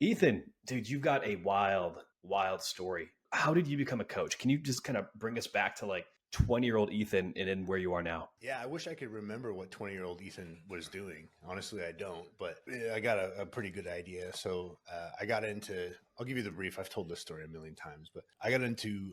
Ethan, dude, you've got a wild, wild story. How did you become a coach? Can you just kind of bring us back to like 20-year-old Ethan and then where you are now? Yeah, I wish I could remember what 20-year-old Ethan was doing. Honestly, I don't, but I got a pretty good idea. So I got into, I'll give you the brief. I've told this story a million times, but I got into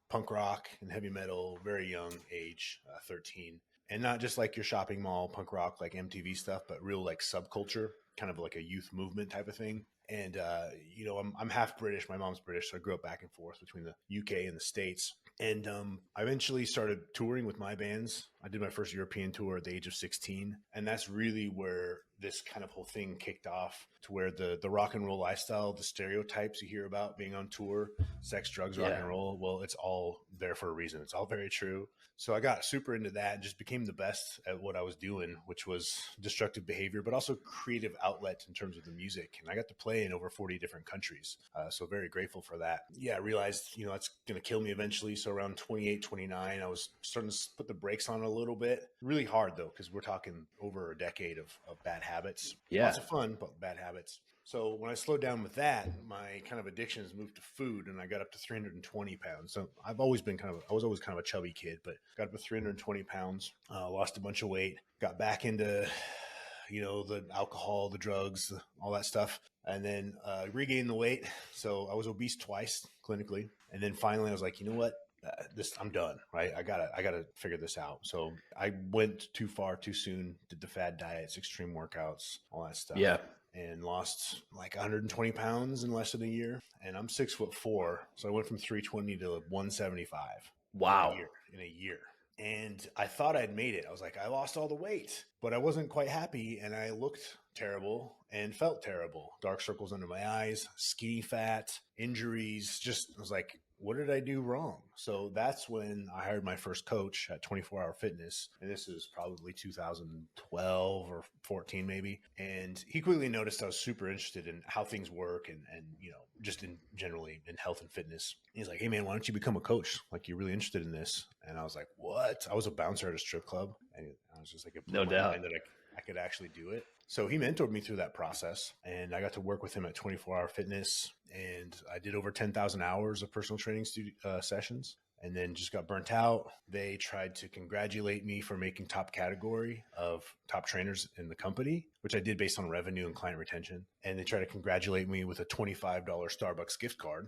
punk rock and heavy metal, very young age, 13. And not just like your shopping mall punk rock, like MTV stuff, but real like subculture, kind of like a youth movement type of thing. And, I'm half British. My mom's British. So I grew up back and forth between the UK and the States. And I eventually started touring with my bands. I did my first European tour at the age of 16. And that's really where this kind of whole thing kicked off, to where the rock and roll lifestyle, the stereotypes you hear about being on tour, sex, drugs, rock and roll. Well, it's all there for a reason. It's all very true. So I got super into that and just became the best at what I was doing, which was destructive behavior, but also creative outlet in terms of the music. And I got to play in over 40 different countries. So very grateful for that. Yeah, I realized, it's going to kill me eventually. So around 28, 29, I was starting to put the brakes on a little bit. Really hard though, because we're talking over a decade of bad habits. Yeah. Lots of fun, but bad habits. So when I slowed down with that, my kind of addictions moved to food, and I got up to 320 pounds. So I was always kind of a chubby kid, but got up to 320 pounds, lost a bunch of weight, got back into, the alcohol, the drugs, all that stuff, and then regained the weight. So I was obese twice clinically. And then finally I was like, you know what? I'm done, right? I gotta figure this out. So I went too far too soon, did the fad diets, extreme workouts, all that stuff. Yeah. And lost like 120 pounds in less than a year. And I'm 6'4". So I went from 320 to 175. Wow. In a year. And I thought I'd made it. I was like, I lost all the weight, but I wasn't quite happy. And I looked terrible and felt terrible. Dark circles under my eyes, skinny fat, injuries. I was like, what did I do wrong? So that's when I hired my first coach at 24 Hour Fitness. And this is probably 2012 or 14 maybe. And he quickly noticed I was super interested in how things work and just in generally in health and fitness. He's like, hey man, why don't you become a coach? Like, you're really interested in this. And I was like, what? I was a bouncer at a strip club. And I was just like, it blew No my doubt. mind that I could actually do it. So he mentored me through that process, and I got to work with him at 24 Hour Fitness, and I did over 10,000 hours of personal training sessions, and then just got burnt out. They tried to congratulate me for making top category of top trainers in the company, which I did based on revenue and client retention. And they tried to congratulate me with a $25 Starbucks gift card,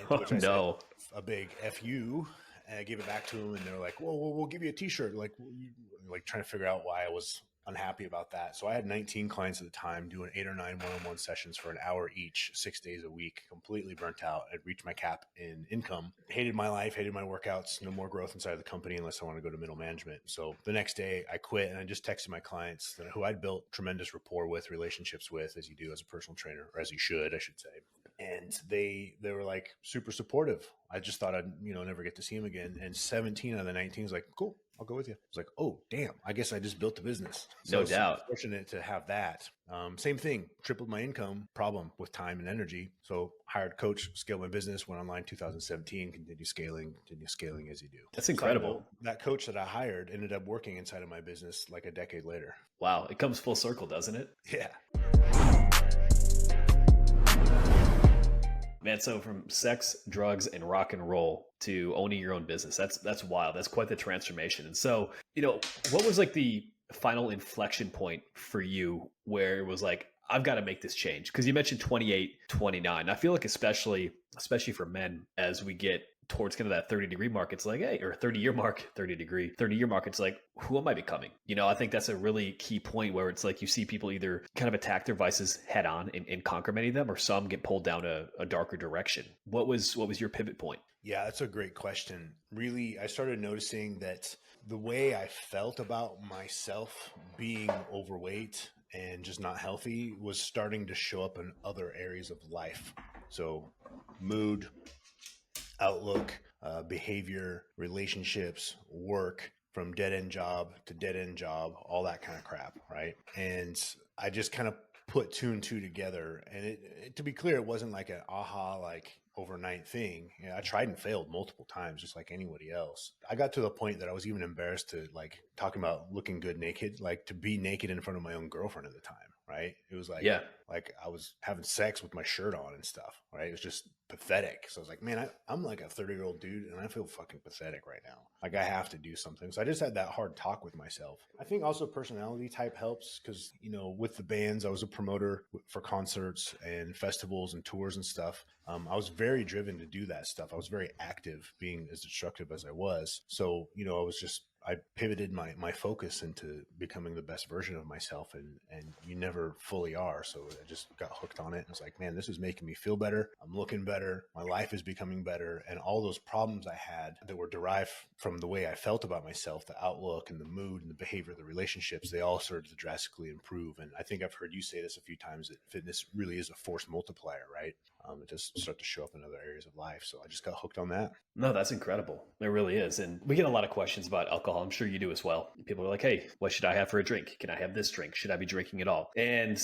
which I said a big F you. And I gave it back to them, and they're like, well, we'll give you a t-shirt. Like trying to figure out why I was unhappy about that. So I had 19 clients at the time doing 8 or 9 one-on-one sessions for an hour each, 6 days a week, completely burnt out. I'd reached my cap in income, hated my life, hated my workouts, no more growth inside the company unless I want to go to middle management. So the next day I quit, and I just texted my clients who I'd built tremendous rapport with, relationships with, as you do as a personal trainer, or as you should, I should say. And they were like super supportive. I just thought I'd, never get to see him again. And 17 out of the 19 was like, cool, I'll go with you. I was like, oh, damn, I guess I just built the business. So No doubt. I was fortunate to have that. Same thing, tripled my income, problem with time and energy. So hired coach, scaled my business, went online 2017, continue scaling as you do. That's incredible. So that coach that I hired ended up working inside of my business like a decade later. Wow. It comes full circle, doesn't it? Yeah. Man, so from sex, drugs, and rock and roll to owning your own business, that's wild. That's quite the transformation. And so, what was like the final inflection point for you where it was like, I've got to make this change? Because you mentioned 28, 29. I feel like especially for men, as we get towards kind of that 30-degree mark, it's like, hey, or 30-year mark, 30-year mark, it's like, who am I becoming? I think that's a really key point where it's like you see people either kind of attack their vices head on and conquer many of them, or some get pulled down a darker direction. What was your pivot point? Yeah, that's a great question. Really, I started noticing that the way I felt about myself being overweight and just not healthy was starting to show up in other areas of life. So mood, outlook, behavior, relationships, work, from dead-end job to dead-end job, all that kind of crap, right? And I just kind of put two and two together. And it to be clear, it wasn't like an aha, like overnight thing. I tried and failed multiple times, just like anybody else. I got to the point that I was even embarrassed to like talking about looking good naked, like to be naked in front of my own girlfriend at the time, right? It was Yeah. like I was having sex with my shirt on and stuff, right? It was just pathetic. So I was like, man, I'm like a 30-year-old dude and I feel fucking pathetic right now. Like I have to do something. So I just had that hard talk with myself. I think also personality type helps because, you know, with the bands, I was a promoter for concerts and festivals and tours and stuff. I was very driven to do that stuff. I was very active being as destructive as I was. So, you know, I pivoted my focus into becoming the best version of myself, and you never fully are. So I just got hooked on it and was like, man, this is making me feel better. I'm looking better. My life is becoming better. And all those problems I had that were derived from the way I felt about myself, the outlook and the mood and the behavior, the relationships, they all started to drastically improve. And I think I've heard you say this a few times, that fitness really is a force multiplier, right? It just start to show up in other areas of life. So I just got hooked on that. No, that's incredible. It really is. And we get a lot of questions about alcohol. I'm sure you do as well. People are like, hey, what should I have for a drink? Can I have this drink? Should I be drinking at all? And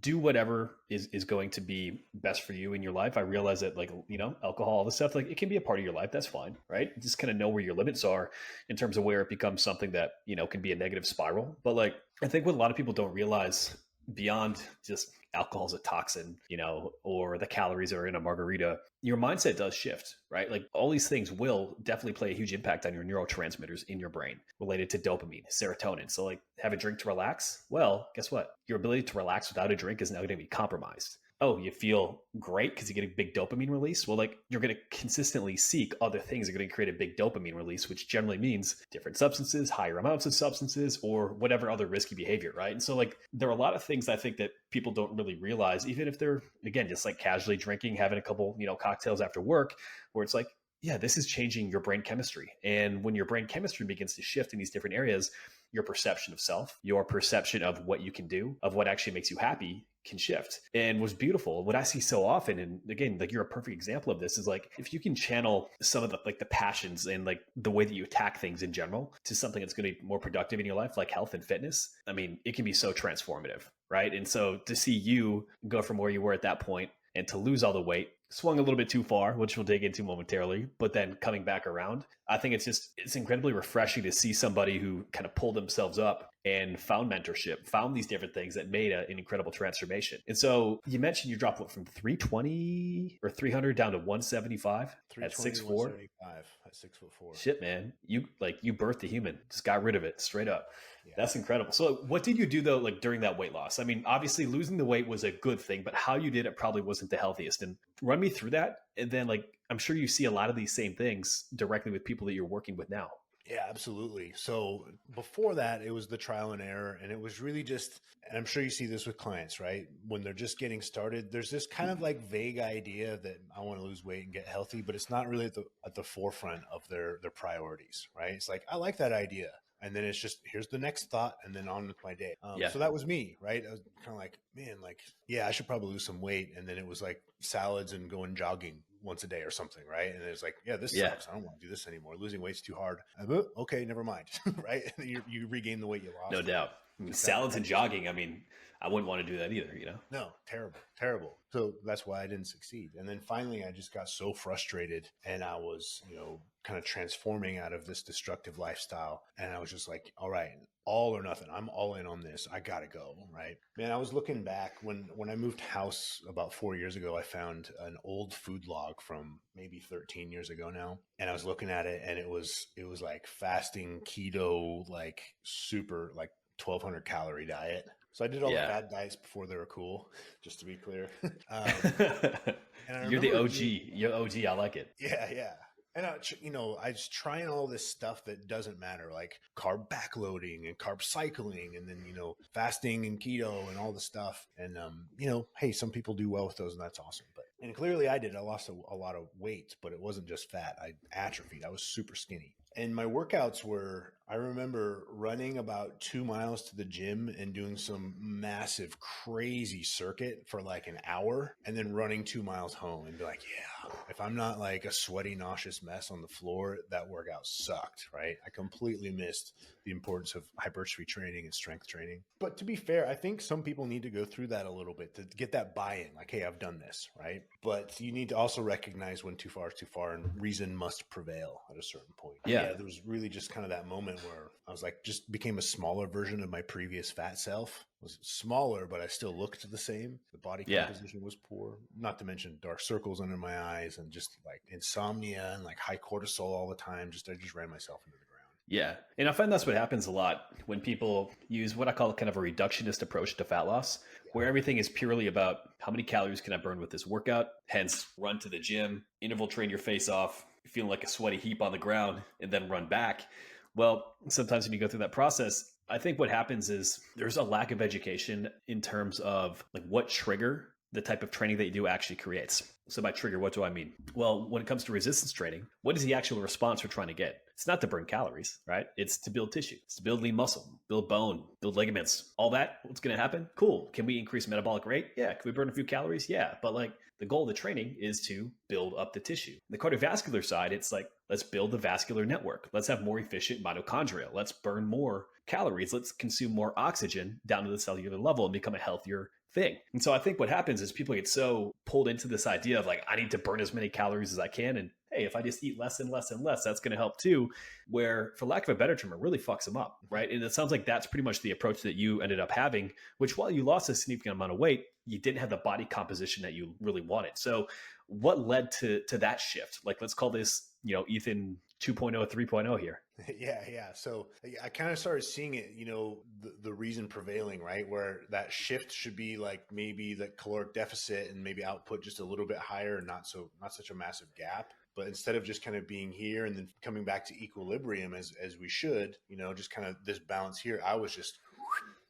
do whatever is going to be best for you in your life. I realize that, like, you know, alcohol, all this stuff, like, it can be a part of your life. That's fine, right? Just kind of know where your limits are in terms of where it becomes something that, you know, can be a negative spiral. But like, I think what a lot of people don't realize beyond just alcohol is a toxin, you know, or the calories are in a margarita, your mindset does shift, right? Like all these things will definitely play a huge impact on your neurotransmitters in your brain related to dopamine, serotonin. So like, have a drink to relax. Well, guess what? Your ability to relax without a drink is now going to be compromised. Oh, you feel great because you get a big dopamine release. Well, like, you're going to consistently seek other things that are going to create a big dopamine release, which generally means different substances, higher amounts of substances, or whatever other risky behavior, right? And so like, there are a lot of things I think that people don't really realize, even if they're, again, just like casually drinking, having a couple, you know, cocktails after work, where it's like, yeah, this is changing your brain chemistry. And when your brain chemistry begins to shift in these different areas, your perception of self, your perception of what you can do, of what actually makes you happy can shift. And what's beautiful, what I see so often, and again, like, you're a perfect example of this, is like, if you can channel some of the, like, the passions and like the way that you attack things in general to something that's going to be more productive in your life, like health and fitness, I mean, it can be so transformative, right? And so to see you go from where you were at that point and to lose all the weight, swung a little bit too far, which we'll dig into momentarily, but then coming back around, I think it's incredibly refreshing to see somebody who kind of pulled themselves up and found mentorship, found these different things that made an incredible transformation. And so you mentioned you dropped from 320 or 300 down to 175 at 320 to 6'4". 175 at 6'4". Shit, man. You birthed the human, just got rid of it straight up. Yeah. That's incredible. So what did you do though, like during that weight loss? I mean, obviously losing the weight was a good thing, but how you did it probably wasn't the healthiest. And run me through that. And then, like, I'm sure you see a lot of these same things directly with people that you're working with now. Yeah, absolutely. So before that, it was the trial and error. And it was really just, and I'm sure you see this with clients, right? When they're just getting started, there's this kind of like vague idea that I want to lose weight and get healthy, but it's not really at the forefront of their priorities, right? It's like, I like that idea. And then it's just, here's the next thought, and then on with my day. Yeah. So that was me, right? I was kind of like, man, like, yeah, I should probably lose some weight. And then it was like salads and going jogging once a day or something, right? And it's like, yeah, this Yeah. sucks. I don't want to do this anymore. Losing weight's too hard. Okay, never mind, right? And you regain the weight you lost. No doubt. I mean, salads and jogging. I mean, I wouldn't want to do that either, you know? No, terrible, terrible. So that's why I didn't succeed. And then finally, I just got so frustrated, and I was, kind of transforming out of this destructive lifestyle. And I was just like, all right, all or nothing. I'm all in on this. I gotta go. Right. Man, I was looking back when I moved house about 4 years ago, I found an old food log from maybe 13 years ago now. And I was looking at it, and it was like fasting, keto, like super, like 1,200 calorie diet. So I did all the fad diets before they were cool, just to be clear. And You're the OG. You're OG. I like it. Yeah, yeah. And I was trying all this stuff that doesn't matter, like carb backloading and carb cycling, and then fasting and keto and all the stuff. And hey, some people do well with those, and that's awesome. And clearly I did. I lost a lot of weight, but it wasn't just fat. I atrophied. I was super skinny. And my workouts were, I remember running about 2 miles to the gym and doing some massive, crazy circuit for like an hour, and then running 2 miles home and be like, yeah, if I'm not like a sweaty, nauseous mess on the floor, that workout sucked, right? I completely missed the importance of hypertrophy training and strength training. But to be fair, I think some people need to go through that a little bit to get that buy-in, like, hey, I've done this, right? But you need to also recognize when too far is too far, and reason must prevail at a certain point. Yeah. There was really just kind of that moment where I was like, just became a smaller version of my previous fat self. Was smaller, but I still looked the same. The body Yeah. composition was poor, not to mention dark circles under my eyes and just like insomnia and like high cortisol all the time. I just ran myself into the ground. Yeah. And I find that's what happens a lot when people use what I call kind of a reductionist approach to fat loss, where everything is purely about how many calories can I burn with this workout, hence run to the gym, interval train your face off, feeling like a sweaty heap on the ground, and then run back. Well, sometimes when you go through that process, I think what happens is there's a lack of education in terms of like what trigger the type of training that you do actually creates. So by trigger, what do I mean? Well, when it comes to resistance training, what is the actual response we're trying to get? It's not to burn calories, right? It's to build tissue. It's to build lean muscle, build bone, build ligaments. All that, what's going to happen? Cool. Can we increase metabolic rate? Yeah. Can we burn a few calories? Yeah. But like the goal of the training is to build up the tissue. The cardiovascular side, it's like, let's build the vascular network. Let's have more efficient mitochondria. Let's burn more calories. Let's consume more oxygen down to the cellular level and become a healthier thing. And so I think what happens is people get so pulled into this idea of like, I need to burn as many calories as I can. And hey, if I just eat less and less and less, that's going to help too. Where, for lack of a better term, it really fucks them up, right? And it sounds like that's pretty much the approach that you ended up having, which while you lost a significant amount of weight, you didn't have the body composition that you really wanted. So what led to that shift? Like, let's call this, Ethan 2.0, 3.0 here. Yeah. So I kind of started seeing it, the reason prevailing, right? Where that shift should be like maybe the caloric deficit and maybe output just a little bit higher and not such a massive gap. But instead of just kind of being here and then coming back to equilibrium as we should, just kind of this balance here, I was just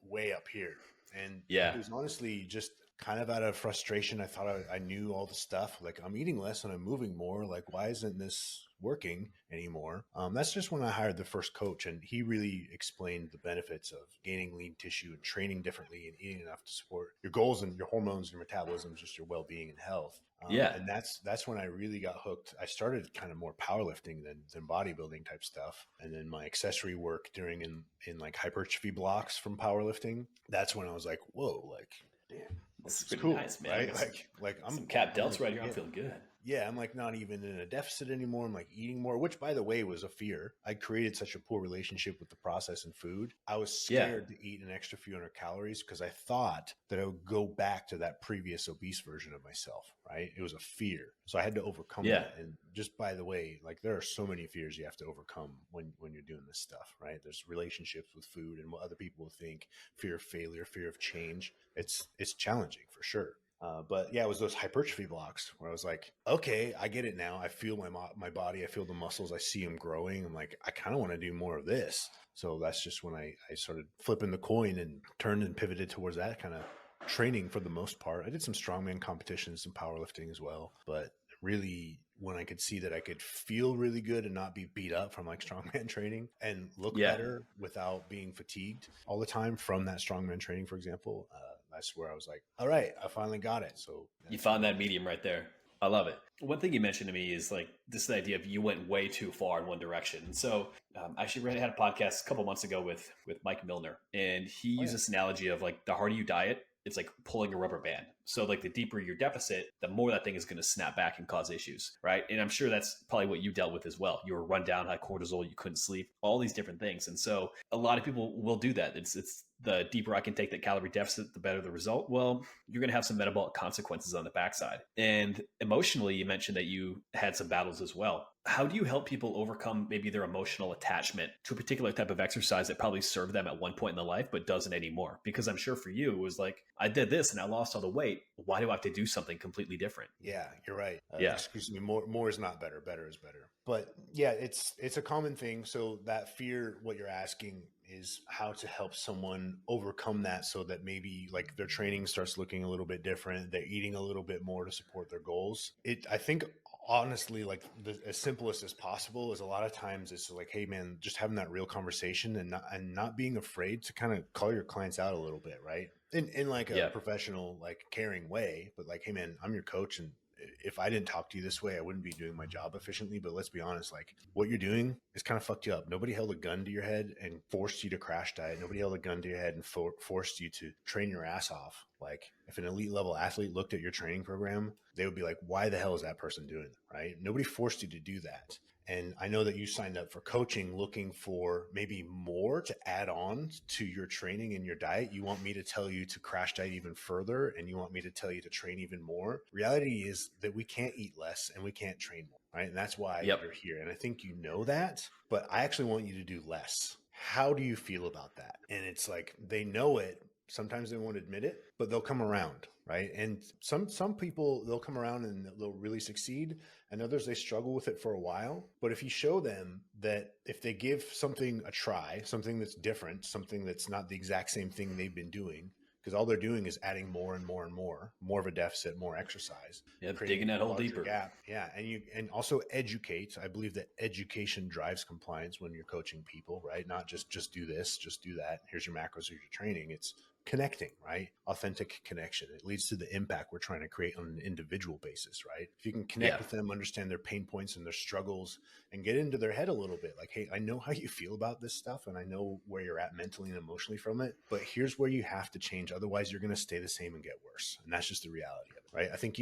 way up here. And it was honestly just kind of out of frustration. I thought I knew all the stuff. Like, I'm eating less and I'm moving more. Like, why isn't this working anymore? That's just when I hired the first coach, and he really explained the benefits of gaining lean tissue and training differently and eating enough to support your goals and your hormones, your metabolism, just your well-being and health. And that's when I really got hooked. I started kind of more powerlifting than bodybuilding type stuff. And then my accessory work during in like hypertrophy blocks from powerlifting, that's when I was like, whoa, like, damn. It's It's pretty cool, nice, man. right? Like I'm some cap delts right here. I'm feeling good. Yeah, I'm like not even in a deficit anymore. I'm like eating more, which by the way was a fear. I created such a poor relationship with the process and food. I was scared to eat an extra few hundred calories because I thought that I would go back to that previous obese version of myself, right? It was a fear. So I had to overcome that. And just by the way, like there are so many fears you have to overcome when you're doing this stuff, right? There's relationships with food and what other people will think, fear of failure, fear of change. It's challenging for sure. But yeah, it was those hypertrophy blocks where I was like, okay, I get it now. I feel my body. I feel the muscles. I see them growing. I'm like, I kind of want to do more of this. So that's just when I started flipping the coin and turned and pivoted towards that kind of training for the most part. I did some strongman competitions, some powerlifting as well. But really, when I could see that I could feel really good and not be beat up from like strongman training and look better without being fatigued all the time from that strongman training, for example, that's where I was like, all right, I finally got it. So you found that medium right there. I love it. One thing you mentioned to me is like this idea of you went way too far in one direction. And so I actually had a podcast a couple months ago with Mike Milner, and he used this analogy of like the harder you diet, it's like pulling a rubber band. So like the deeper your deficit, the more that thing is going to snap back and cause issues, right? And I'm sure that's probably what you dealt with as well. You were run down, high cortisol, you couldn't sleep, all these different things. And so a lot of people will do that. It's the deeper I can take that calorie deficit, the better the result. Well, you're going to have some metabolic consequences on the backside. And emotionally, you mentioned that you had some battles as well. How do you help people overcome maybe their emotional attachment to a particular type of exercise that probably served them at one point in their life, but doesn't anymore? Because I'm sure for you, it was like, I did this and I lost all the weight. Why do I have to do something completely different? Yeah, you're right. Excuse me. More is not better. Better is better. But yeah, it's a common thing. So that fear, what you're asking is how to help someone overcome that so that maybe like their training starts looking a little bit different. They're eating a little bit more to support their goals. I think honestly, like as simplest as possible is a lot of times it's like, hey man, just having that real conversation and not being afraid to kind of call your clients out a little bit, right? In like a professional, like caring way, but like, hey man, I'm your coach, and if I didn't talk to you this way, I wouldn't be doing my job efficiently. But let's be honest, like what you're doing is kind of fucked you up. Nobody held a gun to your head and forced you to crash diet. Nobody held a gun to your head and forced you to train your ass off. Like if an elite level athlete looked at your training program, they would be like, why the hell is that person doing that? Right? Nobody forced you to do that. And I know that you signed up for coaching looking for maybe more to add on to your training and your diet. You want me to tell you to crash diet even further, and you want me to tell you to train even more. Reality is that we can't eat less and we can't train more, right? And that's why Yep. you're here. And I think you know that, but I actually want you to do less. How do you feel about that? And it's like they know it. Sometimes they won't admit it, but they'll come around, right? And some people, they'll come around and they'll really succeed, and others, they struggle with it for a while. But if you show them that if they give something a try, something that's different, something that's not the exact same thing they've been doing, because all they're doing is adding more and more and more of a deficit, more exercise, Yep. creating Digging that a hole larger deeper. gap. Yeah. And also educate. I believe that education drives compliance when you're coaching people, right? Not just do this, just do that. Here's your macros, here's your training. It's connecting, right? Authentic connection. It leads to the impact we're trying to create on an individual basis, right? If you can connect Yeah. with them, understand their pain points and their struggles, and get into their head a little bit, like, hey, I know how you feel about this stuff, and I know where you're at mentally and emotionally from it, but here's where you have to change. Otherwise, you're going to stay the same and get worse. And that's just the reality of it, right? I think,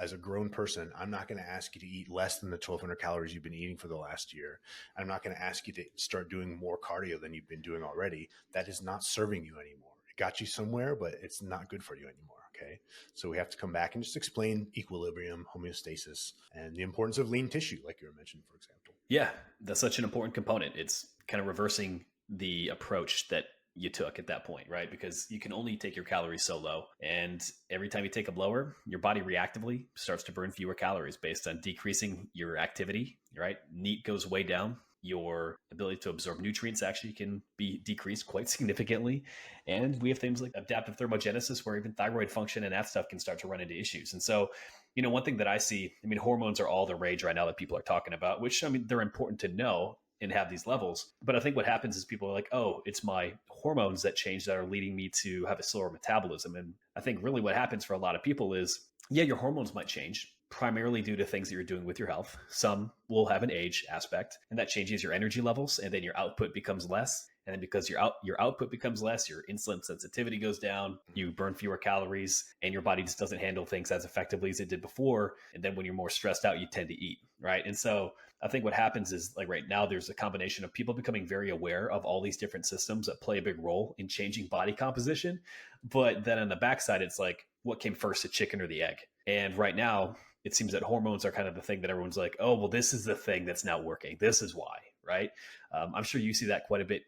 as a grown person, I'm not going to ask you to eat less than the 1,200 calories you've been eating for the last year. I'm not going to ask you to start doing more cardio than you've been doing already. That is not serving you anymore. It got you somewhere, but it's not good for you anymore. Okay. So we have to come back and just explain equilibrium, homeostasis, and the importance of lean tissue, like you were mentioning, for example. Yeah, that's such an important component. It's kind of reversing the approach that you took at that point, right? Because you can only take your calories so low. And every time you take them lower, your body reactively starts to burn fewer calories based on decreasing your activity, right? NEAT goes way down. Your ability to absorb nutrients actually can be decreased quite significantly. And we have things like adaptive thermogenesis, where even thyroid function and that stuff can start to run into issues. And so, one thing that I see, hormones are all the rage right now that people are talking about, which, they're important to know and have these levels. But I think what happens is people are like, oh, it's my hormones that change that are leading me to have a slower metabolism. And I think really what happens for a lot of people is, yeah, your hormones might change primarily due to things that you're doing with your health. Some will have an age aspect, and that changes your energy levels, and then your output becomes less. And then because your output becomes less, your insulin sensitivity goes down, you burn fewer calories, and your body just doesn't handle things as effectively as it did before. And then when you're more stressed out, you tend to eat, right? And so I think what happens is, like, right now, there's a combination of people becoming very aware of all these different systems that play a big role in changing body composition. But then on the backside, it's like, what came first, the chicken or the egg? And right now, it seems that hormones are kind of the thing that everyone's like, oh, well, this is the thing that's not working. This is why, right? I'm sure you see that quite a bit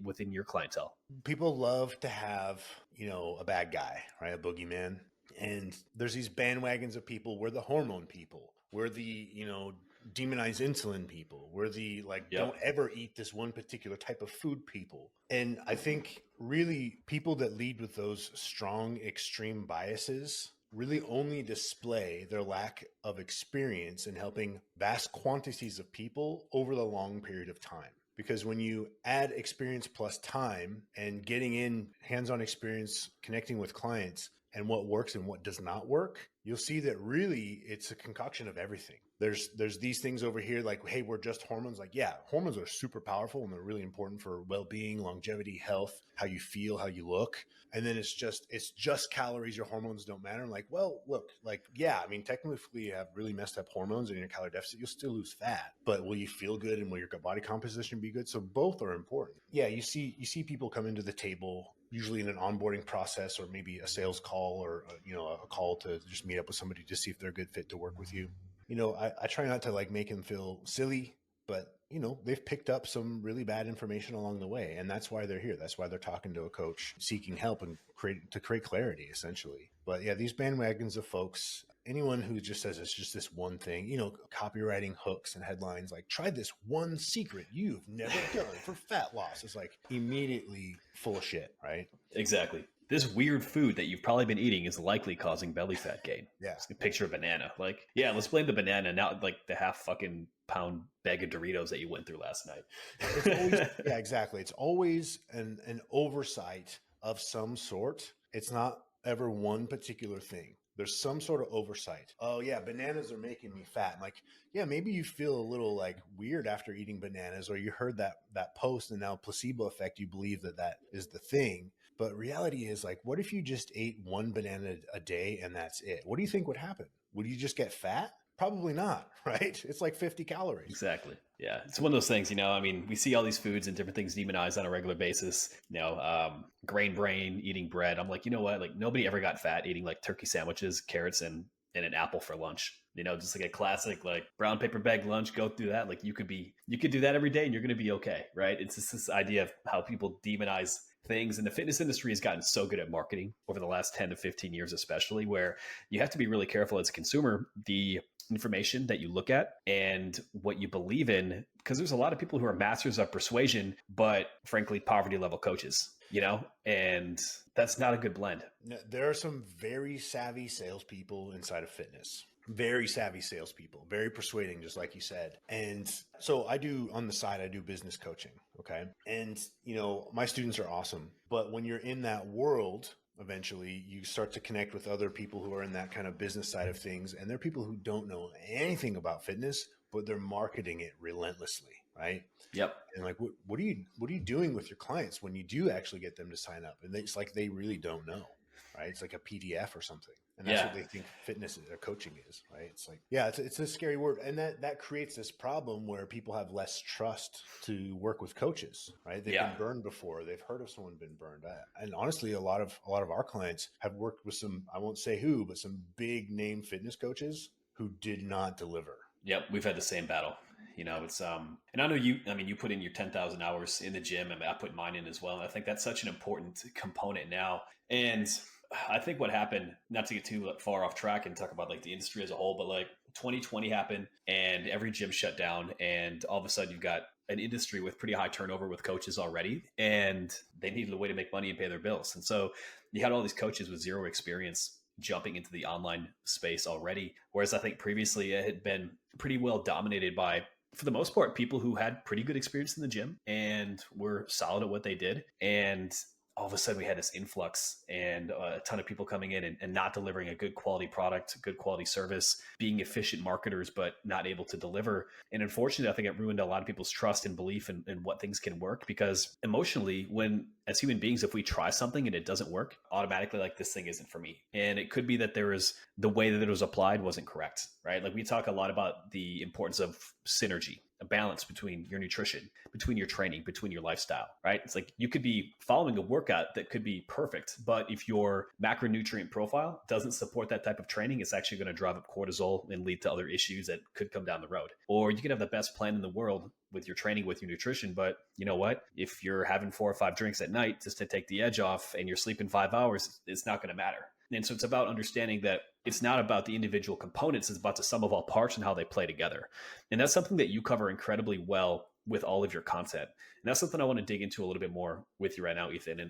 within your clientele. People love to have, a bad guy, right? A boogeyman. And there's these bandwagons of people. We're the hormone people. We're the, demonized insulin people. We're the, like, Yep. don't ever eat this one particular type of food people. And I think really people that lead with those strong extreme biases really only display their lack of experience in helping vast quantities of people over the long period of time. Because when you add experience plus time and getting in hands-on experience, connecting with clients, and what works and what does not work, you'll see that really it's a concoction of everything. There's these things over here like, hey, we're just hormones. Like, yeah, hormones are super powerful and they're really important for well-being, longevity, health, how you feel, how you look. And then it's just calories. Your hormones don't matter. I'm like, well, look, like, yeah, technically you have really messed up hormones and in your calorie deficit, you'll still lose fat, but will you feel good and will your body composition be good? So both are important. Yeah, you see people come into the table usually in an onboarding process or maybe a sales call or a call to just meet up with somebody to see if they're a good fit to work with you. I try not to like make them feel silly, but they've picked up some really bad information along the way, and that's why they're here. That's why they're talking to a coach, seeking help and create clarity, essentially. But yeah, these bandwagons of folks, anyone who just says it's just this one thing, copywriting hooks and headlines like, try this one secret you've never done for fat loss, is like immediately full of shit, right? Exactly. This weird food that you've probably been eating is likely causing belly fat gain. Yeah. Just a picture of banana. Like, yeah, let's blame the banana, not like the half fucking pound bag of Doritos that you went through last night. It's always, yeah, exactly. It's always an oversight of some sort. It's not ever one particular thing. There's some sort of oversight. Oh yeah, bananas are making me fat. I'm like, yeah, maybe you feel a little like weird after eating bananas, or you heard that post and now placebo effect, you believe that is the thing. But reality is like, what if you just ate one banana a day and that's it? What do you think would happen? Would you just get fat? Probably not, right? It's like 50 calories. Exactly. Yeah. It's one of those things, I mean, we see all these foods and different things demonized on a regular basis, grain brain, eating bread. I'm like, you know what? Like nobody ever got fat eating like turkey sandwiches, carrots, and an apple for lunch. Just like a classic like brown paper bag lunch, go through that. Like you could do that every day and you're gonna be okay, right? It's just this idea of how people demonize things. And the fitness industry has gotten so good at marketing over the last 10 to 15 years, especially where you have to be really careful as a consumer, the information that you look at and what you believe in, because there's a lot of people who are masters of persuasion, but frankly, poverty level coaches, and that's not a good blend. There are some very savvy salespeople inside of fitness. Very savvy salespeople, very persuading, just like you said. And so I do on the side, I do business coaching. Okay. And, my students are awesome. But when you're in that world, eventually you start to connect with other people who are in that kind of business side of things. And they're people who don't know anything about fitness, but they're marketing it relentlessly. Right. Yep. And like, what are you doing with your clients when you do actually get them to sign up? And it's like, they really don't know. Right. It's like a PDF or something. And that's what they think fitness or coaching is, right? It's like, yeah, it's a scary word. And that creates this problem where people have less trust to work with coaches, right? They've been burned before. They've heard of someone been burned. And honestly, a lot of our clients have worked with some, I won't say who, but some big name fitness coaches who did not deliver. Yep. We've had the same battle. It's and I know you put in your 10,000 hours in the gym. I put mine in as well. And I think that's such an important component now. And I think what happened, not to get too far off track and talk about like the industry as a whole, but like 2020 happened and every gym shut down, and all of a sudden you've got an industry with pretty high turnover with coaches already, and they needed a way to make money and pay their bills. And so you had all these coaches with zero experience jumping into the online space already. Whereas I think previously it had been pretty well dominated by, for the most part, people who had pretty good experience in the gym and were solid at what they did. And all of a sudden we had this influx and a ton of people coming in and not delivering a good quality product, good quality service, being efficient marketers, but not able to deliver. And unfortunately, I think it ruined a lot of people's trust and belief in what things can work, because emotionally, when as human beings, if we try something and it doesn't work, automatically like this thing isn't for me. And it could be that the way that it was applied wasn't correct, right? Like we talk a lot about the importance of synergy, a balance between your nutrition, between your training, between your lifestyle, right? It's like you could be following a workout that could be perfect, but if your macronutrient profile doesn't support that type of training, it's actually going to drive up cortisol and lead to other issues that could come down the road. Or you could have the best plan in the world with your training, with your nutrition, but you know what? If you're having 4 or 5 drinks at night just to take the edge off and you're sleeping 5 hours, it's not going to matter. And so it's about understanding that it's not about the individual components, it's about the sum of all parts and how they play together. And that's something that you cover incredibly well with all of your content. And that's something I want to dig into a little bit more with you right now, Ethan.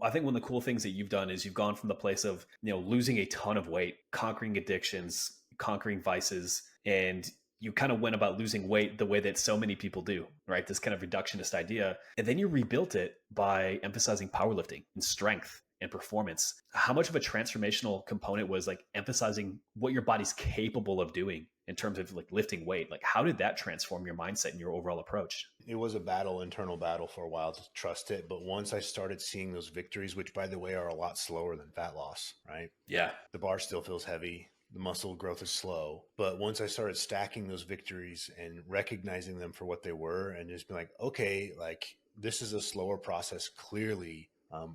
I think one of the cool things that you've done is you've gone from the place of, losing a ton of weight, conquering addictions, conquering vices, and you kind of went about losing weight the way that so many people do, right? This kind of reductionist idea. And then you rebuilt it by emphasizing powerlifting and strength and performance. How much of a transformational component was like emphasizing what your body's capable of doing in terms of like lifting weight? Like how did that transform your mindset and your overall approach? It was a internal battle for a while to trust it. But once I started seeing those victories, which by the way are a lot slower than fat loss, right? Yeah. The bar still feels heavy. The muscle growth is slow. But once I started stacking those victories and recognizing them for what they were and just being like, okay, like this is a slower process, clearly.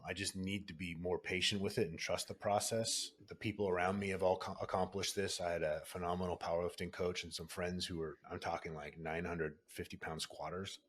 I just need to be more patient with it and trust the process. The people around me have all accomplished this. I had a phenomenal powerlifting coach and some friends who were, I'm talking like 950-pound squatters,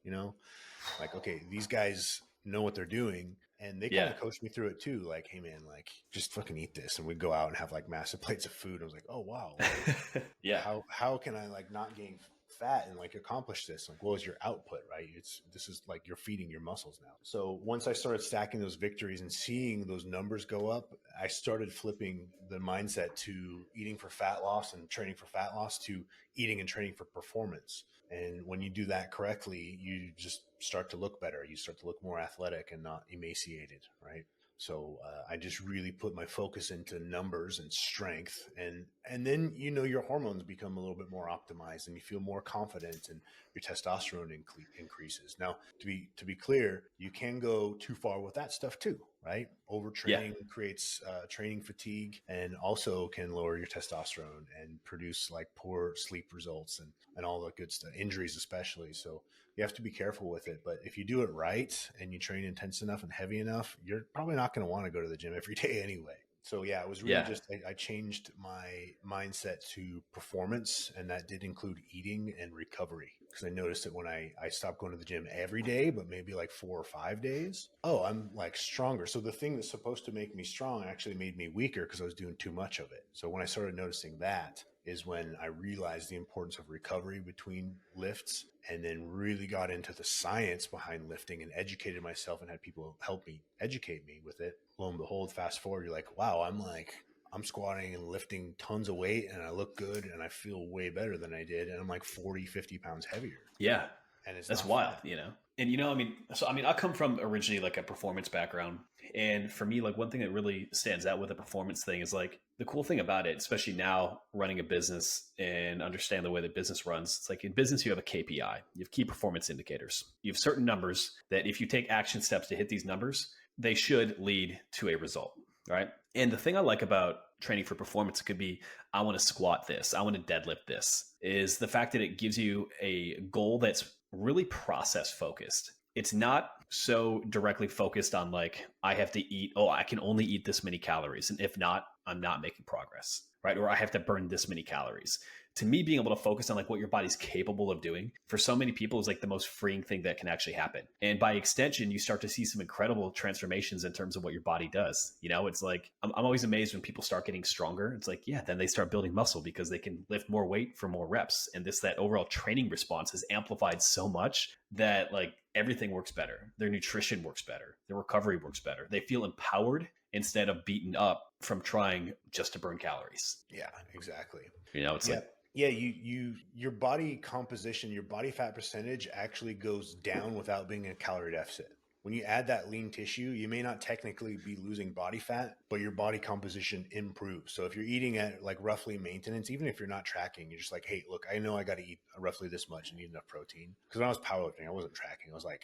like, okay, these guys know what they're doing. And they kind of coached me through it too. Like, hey man, like just fucking eat this. And we'd go out and have like massive plates of food. I was like, oh wow. Like, yeah. How can I like not gain fat and like accomplish this? Like, what was your output, right? This is like you're feeding your muscles now. So once I started stacking those victories and seeing those numbers go up, I started flipping the mindset to eating for fat loss and training for fat loss to eating and training for performance. And when you do that correctly, you just start to look better. You start to look more athletic and not emaciated, right? So I just really put my focus into numbers and strength, and then your hormones become a little bit more optimized, and you feel more confident, and your testosterone increases. Now, to be clear, you can go too far with that stuff too, right? Yeah. Overtraining creates training fatigue and also can lower your testosterone and produce like poor sleep results and all the good stuff, injuries especially. So you have to be careful with it. But if you do it right and you train intense enough and heavy enough, you're probably not going to want to go to the gym every day anyway. So yeah, it was really Yeah. just I changed my mindset to performance, and that did include eating and recovery. Because I noticed that when I stopped going to the gym every day, but maybe like 4 or 5 days, oh, I'm like stronger. So the thing that's supposed to make me strong actually made me weaker because I was doing too much of it. So when I started noticing that is when I realized the importance of recovery between lifts, and then really got into the science behind lifting and educated myself and had people help me educate me with it. Lo and behold, fast forward, you're like, wow, I'm squatting and lifting tons of weight and I look good and I feel way better than I did. And I'm like 40, 50 pounds heavier. Yeah. And it's That's not wild, fun. you know? And I come from originally like a performance background. And for me, like one thing that really stands out with a performance thing is like the cool thing about it, especially now running a business and understand the way that business runs. It's like in business, you have a KPI, you have key performance indicators. You have certain numbers that if you take action steps to hit these numbers, they should lead to a result, right? And the thing I like about training for performance, it could be, I want to squat this, I want to deadlift this, is the fact that it gives you a goal that's really process focused. It's not so directly focused on like, I have to eat, oh, I can only eat this many calories. And if not, I'm not making progress, right? Or I have to burn this many calories. To me, being able to focus on like what your body's capable of doing for so many people is like the most freeing thing that can actually happen. And by extension, you start to see some incredible transformations in terms of what your body does. You know, it's like, I'm always amazed when people start getting stronger. It's like, yeah, then they start building muscle because they can lift more weight for more reps. And that overall training response is amplified so much that like everything works better. Their nutrition works better. Their recovery works better. They feel empowered instead of beaten up from trying just to burn calories. Yeah, exactly. You know, it's Yeah. like, Yeah, your body composition, your body fat percentage actually goes down without being in a calorie deficit. When you add that lean tissue, you may not technically be losing body fat, but your body composition improves. So if you're eating at like roughly maintenance, even if you're not tracking, you're just like, hey, look, I know I got to eat roughly this much and eat enough protein. Because when I was powerlifting, I wasn't tracking. I was like,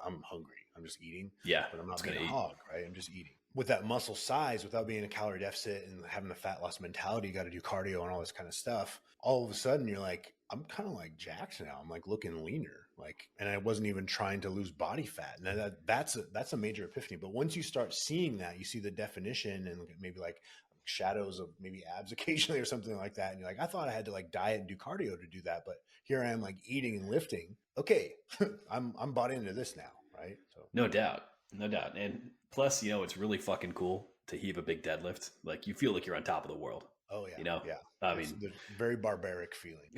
I'm hungry. I'm just eating, yeah, but I'm it's not going being to a eat. hog, right? I'm just eating. With that muscle size, without being in a calorie deficit and having the fat loss mentality, you got to do cardio and all this kind of stuff. All of a sudden, you're like, I'm kind of like jacked now. I'm like looking leaner, like, and I wasn't even trying to lose body fat. And that's a major epiphany. But once you start seeing that, you see the definition and maybe like shadows of maybe abs occasionally or something like that. And you're like, I thought I had to like diet and do cardio to do that, but here I am like eating and lifting. Okay, I'm bought into this now, right? So No doubt. No doubt. And plus, you know, it's really fucking cool to heave a big deadlift. Like you feel like you're on top of the world, oh yeah, you know? yeah. I It's mean, the very barbaric feeling.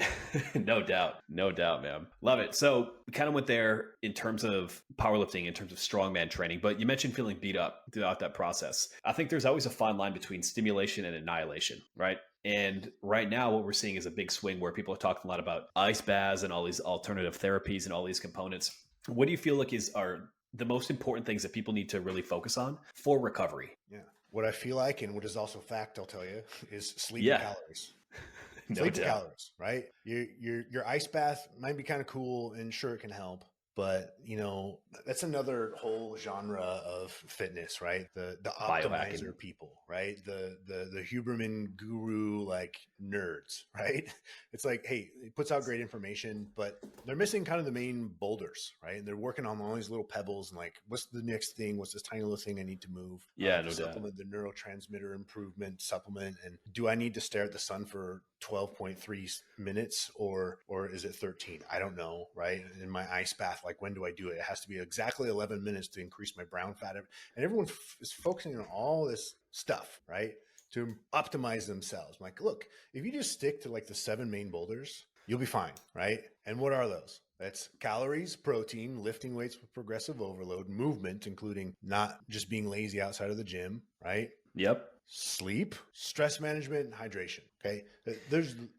no doubt. No doubt, man. Love it. So we kind of went there in terms of powerlifting, in terms of strongman training, but you mentioned feeling beat up throughout that process. I think there's always a fine line between stimulation and annihilation, right? And right now, what we're seeing is a big swing where people are talking a lot about ice baths and all these alternative therapies and all these components. What do you feel like are the most important things that people need to really focus on for recovery? Yeah. What I feel like, and what is also fact, I'll tell you, is sleep and Yeah, calories. no Sleep and doubt. calories, right? Your ice bath might be kind of cool, and sure it can help, but that's another whole genre of fitness, right? The Biohacking. optimizer people, right? The Huberman guru like nerds, right? It's like, hey, it puts out great information, but they're missing kind of the main boulders, right? And they're working on all these little pebbles and like, what's the next thing? What's this tiny little thing I need to move Yeah, to no doubt. supplement the neurotransmitter improvement supplement? And do I need to stare at the sun for 12.3 minutes or is it 13? I don't know, right? In my ice bath, like when do I do it? It has to be exactly 11 minutes to increase my brown fat. And everyone is focusing on all this stuff, right? To optimize themselves. I'm like, look, if you just stick to like the 7 main boulders, you'll be fine, right? And what are those? That's calories, protein, lifting weights with progressive overload, movement, including not just being lazy outside of the gym, right? Yep. Sleep, stress management, and hydration. Okay.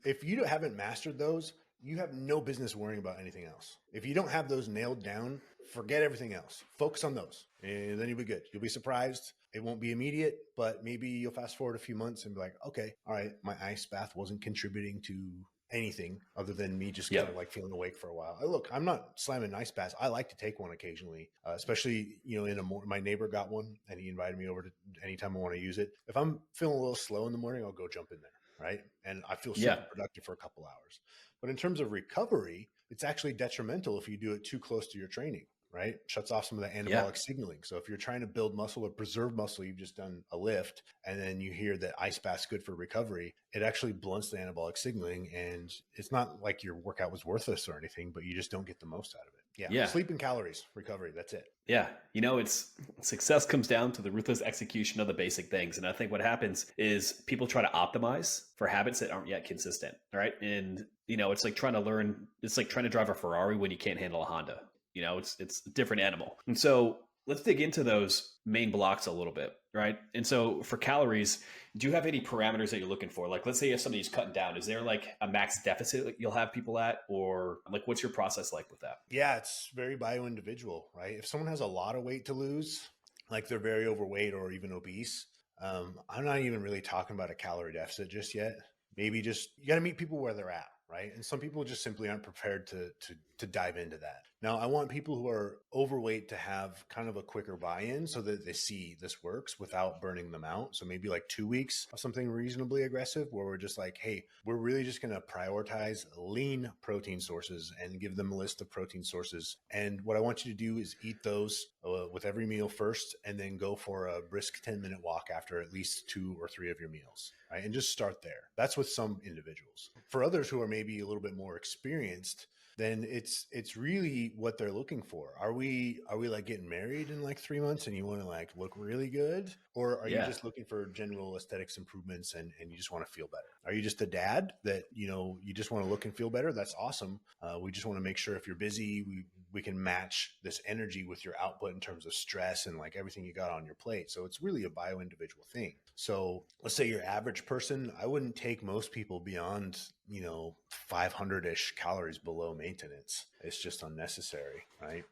If you haven't mastered those, you have no business worrying about anything else. If you don't have those nailed down, forget everything else. Focus on those and then you'll be good. You'll be surprised. It won't be immediate, but maybe you'll fast forward a few months and be like, okay, all right, my ice bath wasn't contributing to anything other than me just kind of Yep. like feeling awake for a while. Look, I'm not slamming ice baths. I like to take one occasionally, especially, in my neighbor got one and he invited me over to anytime I want to use it. If I'm feeling a little slow in the morning, I'll go jump in there. Right. And I feel Yeah. super productive for a couple hours. But in terms of recovery, it's actually detrimental if you do it too close to your training, right? Shuts off some of the Yeah. anabolic signaling. So if you're trying to build muscle or preserve muscle, you've just done a lift, and then you hear that ice bath's good for recovery, it actually blunts the anabolic signaling. And it's not like your workout was worthless or anything, but you just don't get the most out of it. Yeah. Yeah. Sleep and calories, recovery. That's it. Yeah, it's success comes down to the ruthless execution of the basic things. And I think what happens is people try to optimize for habits that aren't yet consistent, right? And it's like trying to learn, it's like trying to drive a Ferrari when you can't handle a Honda. It's a different animal. And so let's dig into those main blocks a little bit, right? And so for calories, do you have any parameters that you're looking for? Like, let's say if somebody's cutting down, is there like a max deficit that you'll have people at, or like what's your process like with that? Yeah, it's very bio individual, right? If someone has a lot of weight to lose, like they're very overweight or even obese, I'm not even really talking about a calorie deficit just yet. Maybe just you got to meet people where they're at, right? And some people just simply aren't prepared to dive into that. Now, I want people who are overweight to have kind of a quicker buy-in so that they see this works without burning them out. So maybe like 2 weeks of something reasonably aggressive where we're just like, hey, we're really just going to prioritize lean protein sources and give them a list of protein sources. And what I want you to do is eat those with every meal first, and then go for a brisk 10-minute walk after at least 2 or 3 of your meals, right? And just start there. That's with some individuals. For others who are maybe a little bit more experienced, then it's really what they're looking for. Are we like getting married in like 3 months and you want to like look really good? Or are you Yeah. just looking for general aesthetics improvements and you just want to feel better? Are you just a dad that, you just want to look and feel better? That's awesome. We just want to make sure if you're busy, we can match this energy with your output in terms of stress and like everything you got on your plate. So it's really a bio individual thing. So let's say your average person, I wouldn't take most people beyond, 500-ish calories below maintenance. It's just unnecessary, right?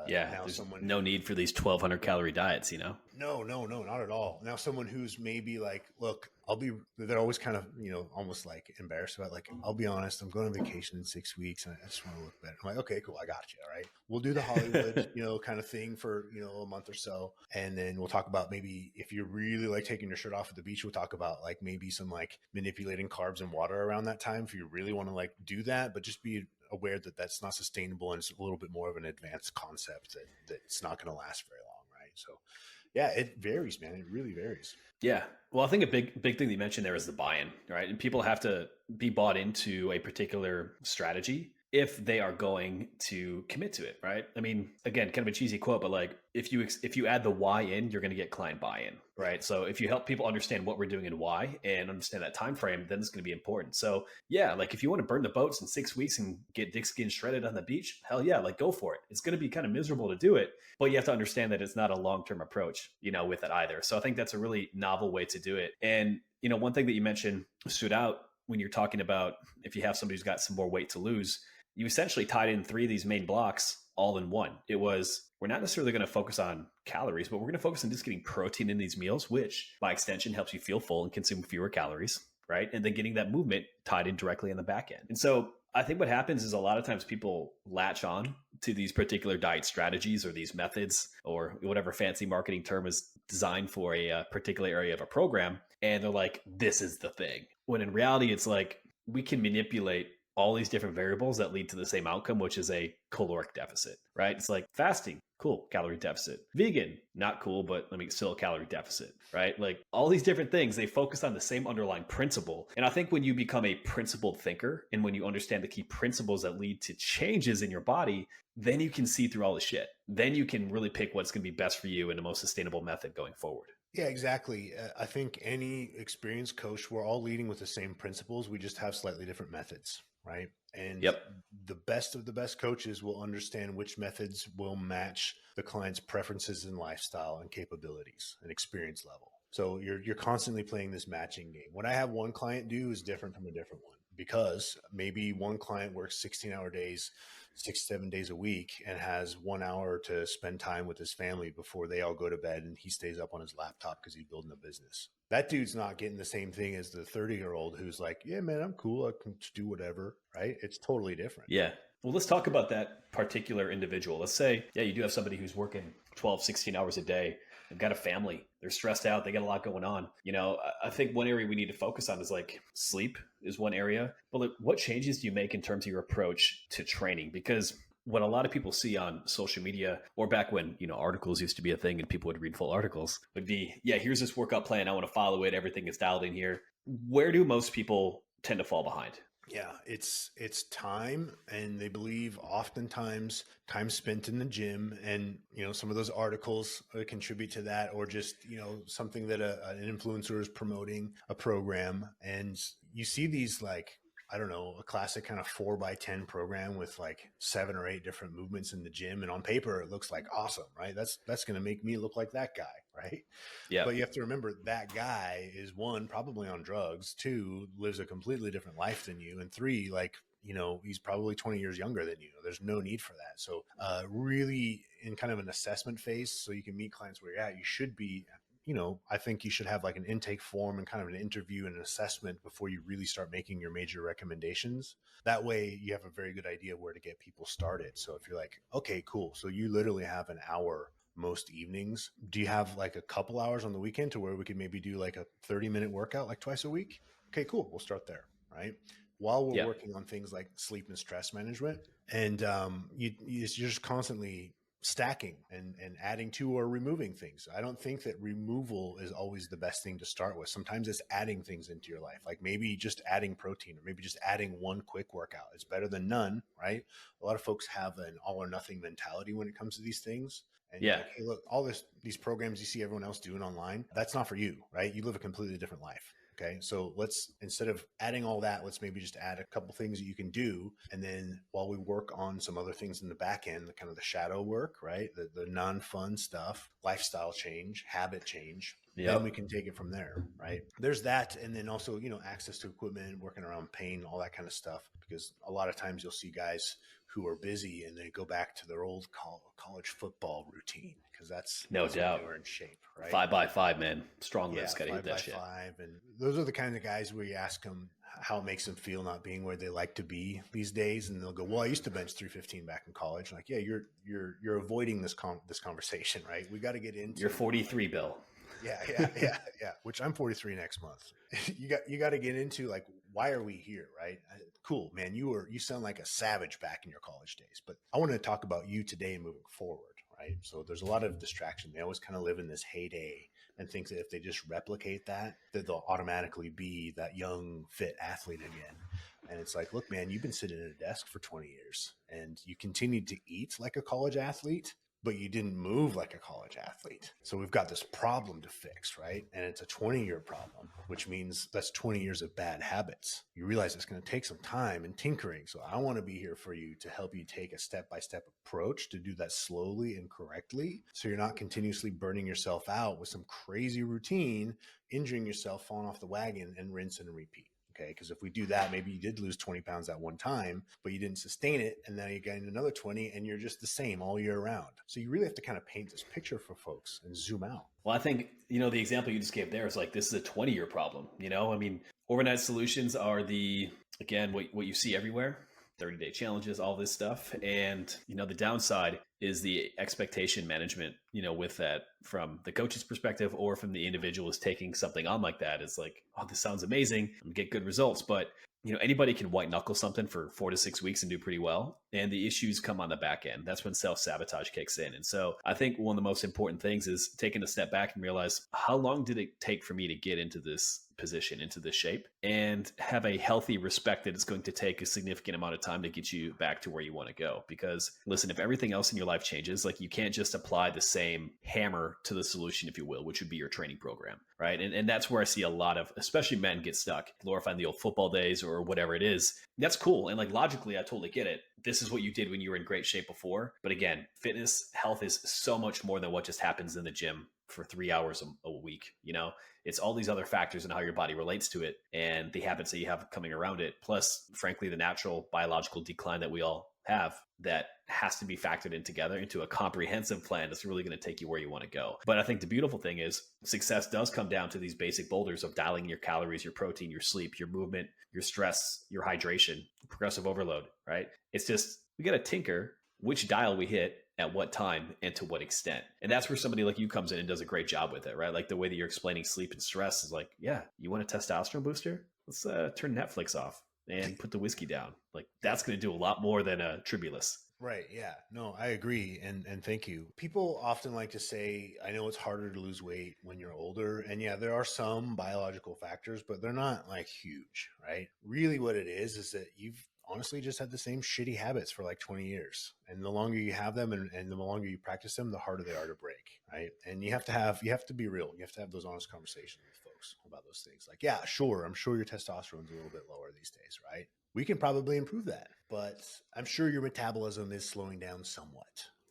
Yeah, Now there's someone no who need for these 1,200 calorie diets. no, no, no, not at all. Now, someone who's maybe like, look, they're always kind of, almost like embarrassed about, like, I'll be honest, I'm going on vacation in 6 weeks and I just want to look better. I'm like, okay, cool. I got you. All right. We'll do the Hollywood, kind of thing for, a month or so. And then we'll talk about maybe if you're really like taking your shirt off at the beach, we'll talk about like maybe some like manipulating carbs and water around that time if you really want to like do that, but just be aware that that's not sustainable and it's a little bit more of an advanced concept that's not going to last very long. Right. So, yeah, it varies, man. It really varies. Yeah. Well, I think a big thing that you mentioned there is the buy-in, right? And people have to be bought into a particular strategy if they are going to commit to it, right? I mean, again, kind of a cheesy quote, but like if you add the why in, you're going to get client buy-in, Yeah. right? So if you help people understand what we're doing and why and understand that time frame, then it's going to be important. So yeah, like if you want to burn the boats in 6 weeks and get dick skin shredded on the beach, hell yeah, like go for it. It's going to be kind of miserable to do it, but you have to understand that it's not a long-term approach, with it either. So I think that's a really novel way to do it. And, one thing that you mentioned stood out when you're talking about if you have somebody who's got some more weight to lose, you essentially tied in three of these main blocks all in one. It was, we're not necessarily going to focus on calories, but we're going to focus on just getting protein in these meals, which by extension helps you feel full and consume fewer calories, right? And then getting that movement tied in directly on the back end. And so I think what happens is a lot of times people latch on to these particular diet strategies or these methods or whatever fancy marketing term is designed for a particular area of a program. And they're like, this is the thing. When in reality, it's like we can manipulate all these different variables that lead to the same outcome, which is a caloric deficit, right? It's like fasting, cool, calorie deficit. Vegan, not cool, but I mean, still a calorie deficit, right? Like all these different things, they focus on the same underlying principle. And I think when you become a principled thinker and when you understand the key principles that lead to changes in your body, then you can see through all the shit. Then you can really pick what's going to be best for you and the most sustainable method going forward. Yeah, exactly. I think any experienced coach, we're all leading with the same principles. We just have slightly different methods, right? And Yep. the best of the best coaches will understand which methods will match the client's preferences and lifestyle and capabilities and experience level. So you're constantly playing this matching game. What I have one client do is different from a different one, because maybe one client works 16-hour days, 6, 7 days a week, and has 1 hour to spend time with his family before they all go to bed, and he stays up on his laptop because he's building a business. That dude's not getting the same thing as the 30-year-old who's like, yeah, man, I'm cool. I can do whatever. Right. It's totally different. Yeah. Well, let's talk about that particular individual. Let's say, yeah, you do have somebody who's working 12, 16 hours a day. They've got a family. They're stressed out. They got a lot going on. I think one area we need to focus on is like sleep is one area. But like, what changes do you make in terms of your approach to training? Because what a lot of people see on social media, or back when, articles used to be a thing and people would read full articles, would be, yeah, here's this workout plan. I want to follow it. Everything is dialed in here. Where do most people tend to fall behind? Yeah, it's time, and they believe oftentimes time spent in the gym, and some of those articles contribute to that, or just something that an influencer is promoting a program, and you see these, like, I don't know, a classic kind of 4x10 program with like 7 or 8 different movements in the gym, and on paper it looks like awesome, right? That's going to make me look like that guy, right? Yeah. But you have to remember that guy is, one, probably on drugs, two, lives a completely different life than you, and three, like, he's probably 20 years younger than you. There's no need for that. So really in kind of an assessment phase, so you can meet clients where you're at, you should be, I think you should have like an intake form and kind of an interview and an assessment before you really start making your major recommendations. That way you have a very good idea where to get people started. So if you're like, okay, cool. So you literally have an hour most evenings. Do you have like a couple hours on the weekend to where we could maybe do like a 30-minute workout like twice a week? Okay, cool. We'll start there, right? While we're Yeah. working on things like sleep and stress management, and you're just constantly stacking and adding to or removing things. I don't think that removal is always the best thing to start with. Sometimes it's adding things into your life, like maybe just adding protein, or maybe just adding one quick workout. It's better than none, right? A lot of folks have an all or nothing mentality when it comes to these things. And you're Yeah. like, hey, look, all these programs you see everyone else doing online, that's not for you, right? You live a completely different life. Okay. So let's, instead of adding all that, let's maybe just add a couple things that you can do. And then while we work on some other things in the back end, the kind of the shadow work, right? The non-fun stuff, lifestyle change, habit change, then we Yep. can take it from there, right? There's that. And then also, access to equipment, working around pain, all that kind of stuff. Because a lot of times you'll see guys who are busy and they go back to their old college football routine, because that's No when doubt. they were in shape, right? 5x5, man. Strong Yeah, lifts. Got to hit five that by shit. five, and those are the kind of guys where you ask them how it makes them feel not being where they like to be these days, and they'll go, "Well, I used to bench 315 back in college." Like, yeah, you're avoiding this conversation, right? We got to get into You're 43, Bill. yeah. Which I'm 43 next month. You got to get into, like, why are we here, right? Cool, man. You sound like a savage back in your college days, but I want to talk about you today and moving forward, right? So there's a lot of distraction. They always kind of live in this heyday and think that if they just replicate that they'll automatically be that young, fit athlete again. And it's like, look, man, you've been sitting at a desk for 20 years and you continued to eat like a college athlete, but you didn't move like a college athlete. So we've got this problem to fix, right? And it's a 20-year problem, which means that's 20 years of bad habits. You realize it's going to take some time and tinkering. So I want to be here for you to help you take a step-by-step approach to do that slowly and correctly, so you're not continuously burning yourself out with some crazy routine, injuring yourself, falling off the wagon, and rinse and repeat. Okay. Because if we do that, maybe you did lose 20 pounds at one time, but you didn't sustain it. And then you gained another 20 and you're just the same all year round. So you really have to kind of paint this picture for folks and zoom out. Well, I think, the example you just gave there is like, this is a 20-year problem. I mean, overnight solutions are again, what you see everywhere, 30-day challenges, all this stuff. And, the downside is the expectation management, with that from the coach's perspective or from the individual is taking something on like that. It's like, oh, this sounds amazing. I'm gonna get good results. But, anybody can white knuckle something for 4 to 6 weeks and do pretty well. And the issues come on the back end. That's when self-sabotage kicks in. And so I think one of the most important things is taking a step back and realize, how long did it take for me to get into this position, into this shape, and have a healthy respect that it's going to take a significant amount of time to get you back to where you want to go. Because listen, if everything else in your life changes, like, you can't just apply the same hammer to the solution, if you will, which would be your training program, right? And that's where I see a lot of, especially men, get stuck glorifying the old football days or whatever it is. That's cool. And like, logically, I totally get it. This is what you did when you were in great shape before. But again, fitness, health is so much more than what just happens in the gym for 3 hours a week. It's all these other factors and how your body relates to it and the habits that you have coming around it. Plus, frankly, the natural biological decline that we all have that has to be factored in together into a comprehensive plan that's really going to take you where you want to go. But I think the beautiful thing is success does come down to these basic boulders of dialing your calories, your protein, your sleep, your movement, your stress, your hydration, progressive overload, right? It's just, we got to tinker which dial we hit at what time and to what extent. And that's where somebody like you comes in and does a great job with it, right? Like the way that you're explaining sleep and stress is like, yeah, you want a testosterone booster? Let's turn Netflix off and put the whiskey down. Like that's going to do a lot more than a Tribulus. Right. Yeah. No, I agree. And thank you. People often like to say, I know it's harder to lose weight when you're older. And yeah, there are some biological factors, but they're not like huge, right? Really what it is that you've honestly just had the same shitty habits for like 20 years. And the longer you have them and the longer you practice them, the harder they are to break. Right. And you have to be real. You have to have those honest conversations with folks about those things. Like, yeah, sure. I'm sure your testosterone's a little bit lower these days. Right. We can probably improve that, but I'm sure your metabolism is slowing down somewhat,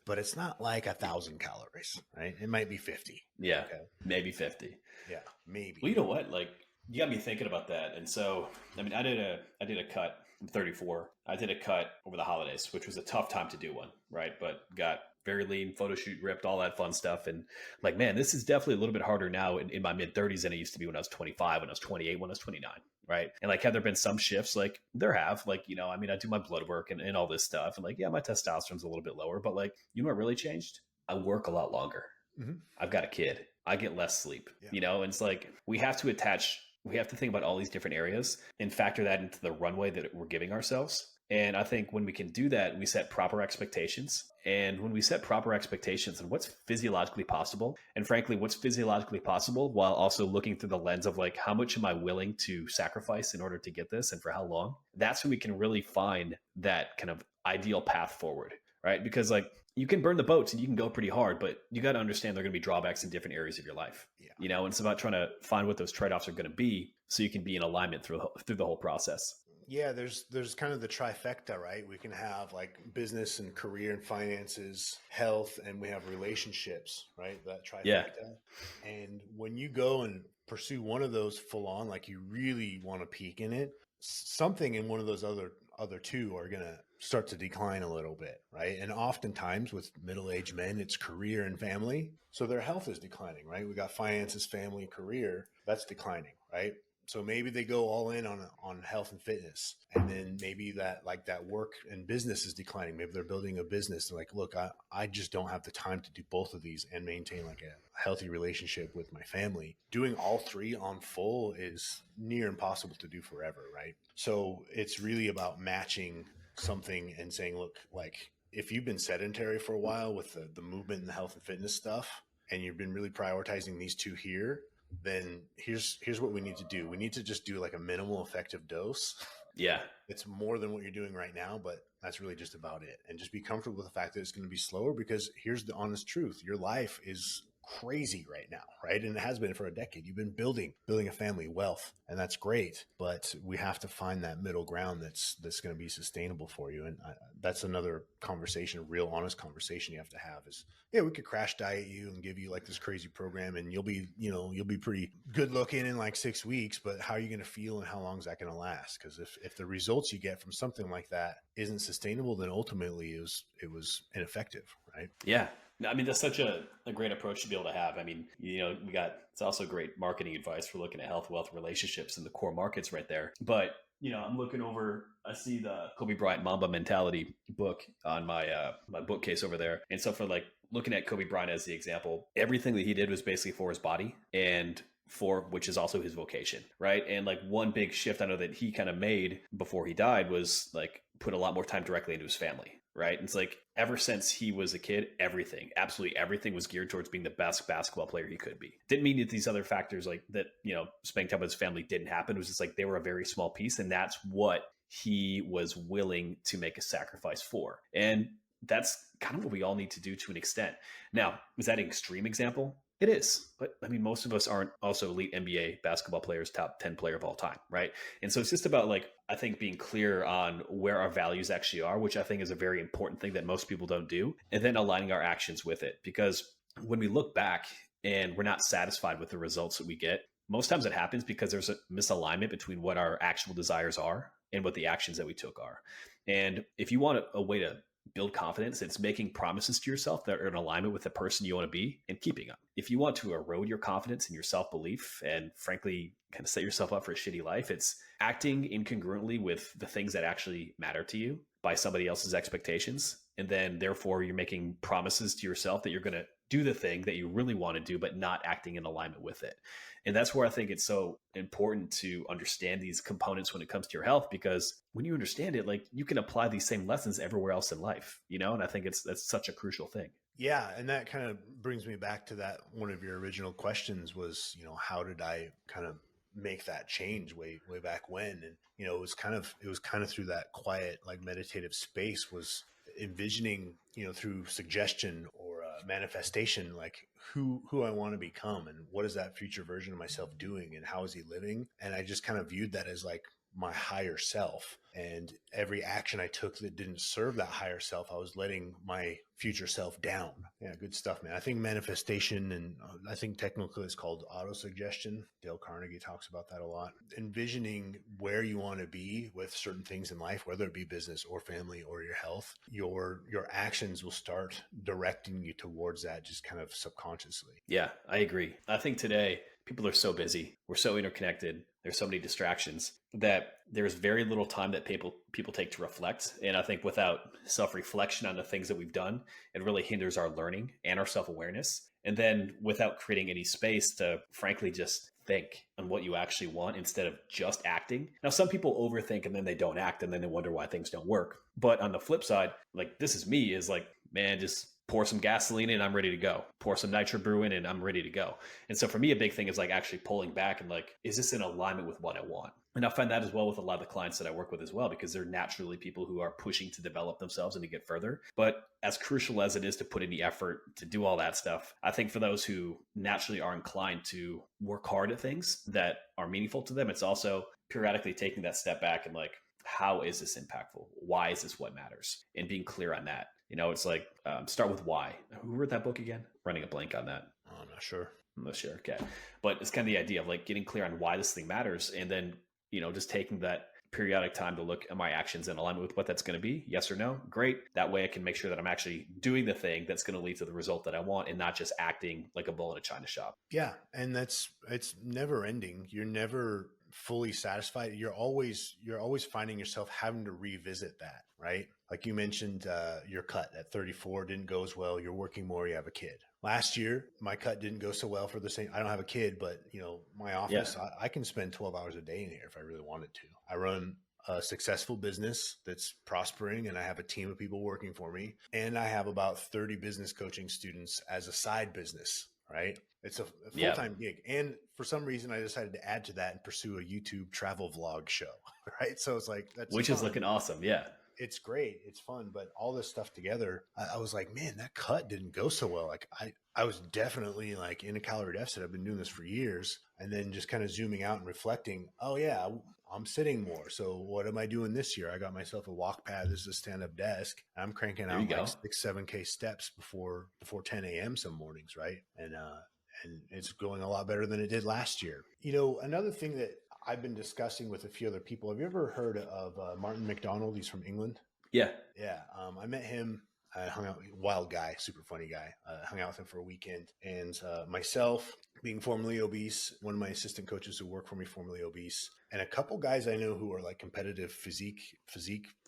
but it's not like 1,000 calories, right? It might be 50. Yeah. Okay. Maybe 50. Yeah. Maybe. Well, you know what? Like you got me thinking about that. And so, I mean, I did a cut. I'm 34. I did a cut over the holidays, which was a tough time to do one, right? But got very lean, photo shoot ripped, all that fun stuff. And like, man, this is definitely a little bit harder now in my mid 30s than it used to be when I was 25, when I was 28, when I was 29. Right. And like, have there been some shifts? Like there have, like, I mean, I do my blood work and all this stuff. And like, yeah, my testosterone's a little bit lower, but like, you know what really changed? I work a lot longer. Mm-hmm. I've got a kid. I get less sleep, and it's like, we have to think about all these different areas and factor that into the runway that we're giving ourselves. And I think when we can do that, we set proper expectations. And when we set proper expectations and what's physiologically possible, and frankly, what's physiologically possible while also looking through the lens of like, how much am I willing to sacrifice in order to get this and for how long? That's when we can really find that kind of ideal path forward, right? Because like you can burn the boats and you can go pretty hard, but you got to understand there are going to be drawbacks in different areas of your life. Yeah. And it's about trying to find what those trade-offs are going to be so you can be in alignment through the whole process. Yeah, there's kind of the trifecta, right? We can have like business and career and finances, health, and we have relationships, right? That trifecta. Yeah. And when you go and pursue one of those full on, like you really want to peak in it, something in one of those other two are going to start to decline a little bit, right? And oftentimes with middle-aged men, it's career and family. So their health is declining, right? We got finances, family, career, that's declining, right? So maybe they go all in on health and fitness, and then maybe that work and business is declining. Maybe they're building a business. They're like, look, I just don't have the time to do both of these and maintain like a healthy relationship with my family. Doing all three on full is near impossible to do forever, right? So it's really about matching something and saying, look, like if you've been sedentary for a while with the movement and the health and fitness stuff, and you've been really prioritizing these two here, then here's what we need to do. We need to just do like a minimal effective dose. Yeah. It's more than what you're doing right now, but that's really just about it. And just be comfortable with the fact that it's going to be slower, because here's the honest truth. Your life is crazy right now, right? And it has been for a decade. You've been building a family, wealth, and that's great. But we have to find that middle ground that's going to be sustainable for you. And that's another conversation, a real honest conversation you have to have is, yeah, we could crash diet you and give you like this crazy program and you'll be pretty good looking in like 6 weeks, but how are you going to feel and how long is that going to last? Because if the results you get from something like that isn't sustainable, then ultimately it was ineffective, right? Yeah. I mean, that's such a great approach to be able to have. I mean, it's also great marketing advice for looking at health, wealth, relationships and the core markets right there. But, I'm looking over, I see the Kobe Bryant Mamba Mentality book on my bookcase over there. And so for like looking at Kobe Bryant as the example, everything that he did was basically for his body and for which is also his vocation, right? And like one big shift I know that he kind of made before he died was like put a lot more time directly into his family, right? And it's like ever since he was a kid, absolutely everything was geared towards being the best basketball player he could be. Didn't mean that these other factors like that, spending time with his family didn't happen. It was just like they were a very small piece, and that's what he was willing to make a sacrifice for. And that's kind of what we all need to do to an extent. Now, is that an extreme example? It is. But I mean, most of us aren't also elite NBA basketball players, top 10 player of all time, right? And so it's just about like, I think being clear on where our values actually are, which I think is a very important thing that most people don't do, and then aligning our actions with it. Because when we look back and we're not satisfied with the results that we get. Most times it happens because there's a misalignment between what our actual desires are and what the actions that we took are. And if you want a way to build confidence, it's making promises to yourself that are in alignment with the person you want to be and keeping them. If you want to erode your confidence and your self belief and frankly kind of set yourself up for a shitty life, it's acting incongruently with the things that actually matter to you by somebody else's expectations. And then therefore you're making promises to yourself that you're going to do the thing that you really want to do, but not acting in alignment with it. And that's where I think it's so important to understand these components when it comes to your health, because when you understand it, like you can apply these same lessons everywhere else in life, you know? And I think that's such a crucial thing. Yeah, and that kind of brings me back to that one of your original questions was, how did I kind of make that change way back when? And it was kind of through that quiet, like meditative space, was envisioning, through suggestion or manifestation, like who I want to become and what is that future version of myself doing and how is he living? And I just kind of viewed that as like my higher self, and every action I took that didn't serve that higher self, I was letting my future self down. Yeah, good stuff, man. I think manifestation, and I think technically it's called autosuggestion. Dale Carnegie talks about that a lot. Envisioning where you want to be with certain things in life, whether it be business or family or your health, your actions will start directing you towards that, just kind of subconsciously. Yeah, I agree. I think today people are so busy. We're so interconnected. There's so many distractions that there's very little time that people take to reflect. And I think without self-reflection on the things that we've done, it really hinders our learning and our self-awareness. And then without creating any space to frankly just think on what you actually want instead of just acting. Now, some people overthink and then they don't act and then they wonder why things don't work. But on the flip side, like this is me, is like, man, just pour some gasoline in, I'm ready to go. Pour some nitro brew in and I'm ready to go. And so for me, a big thing is like actually pulling back and like, is this in alignment with what I want? And I find that as well with a lot of the clients that I work with as well, because they're naturally people who are pushing to develop themselves and to get further. But as crucial as it is to put in the effort to do all that stuff, I think for those who naturally are inclined to work hard at things that are meaningful to them, it's also periodically taking that step back and like, how is this impactful? Why is this what matters? And being clear on that. It's like start with why. Who wrote that book again? Running a blank on that. Oh, I'm not sure. I'm not sure. Okay. But it's kind of the idea of like getting clear on why this thing matters. And then, just taking that periodic time to look at my actions in alignment with what that's going to be. Yes or no? Great. That way I can make sure that I'm actually doing the thing that's going to lead to the result that I want and not just acting like a bull in a china shop. Yeah. And it's never ending. You're never fully satisfied. You're always finding yourself having to revisit that, right? Like you mentioned, your cut at 34 didn't go as well. You're working more, you have a kid. Last year, my cut didn't go so well for the same. I don't have a kid, but my office, yeah. I can spend 12 hours a day in here if I really wanted to. I run a successful business that's prospering, and I have a team of people working for me. And I have about 30 business coaching students as a side business, right? It's a full-time gig. And for some reason, I decided to add to that and pursue a YouTube travel vlog show, right? So it's like, which is looking awesome. Yeah. It's great. It's fun. But all this stuff together, I was like, man, that cut didn't go so well. Like I was definitely like in a calorie deficit. I've been doing this for years. And then just kind of zooming out and reflecting, oh yeah, I'm sitting more. So what am I doing this year? I got myself a walk pad. This is a stand-up desk. I'm cranking out like 6-7K steps before 10 a.m. some mornings. Right. And it's going a lot better than it did last year. Another thing that I've been discussing with a few other people. Have you ever heard of Martin McDonald? He's from England. Yeah. Yeah. I met him. I hung out, wild guy, super funny guy. Hung out with him for a weekend. And myself, being formerly obese, one of my assistant coaches who work for me, formerly obese, and a couple guys I know who are like competitive physique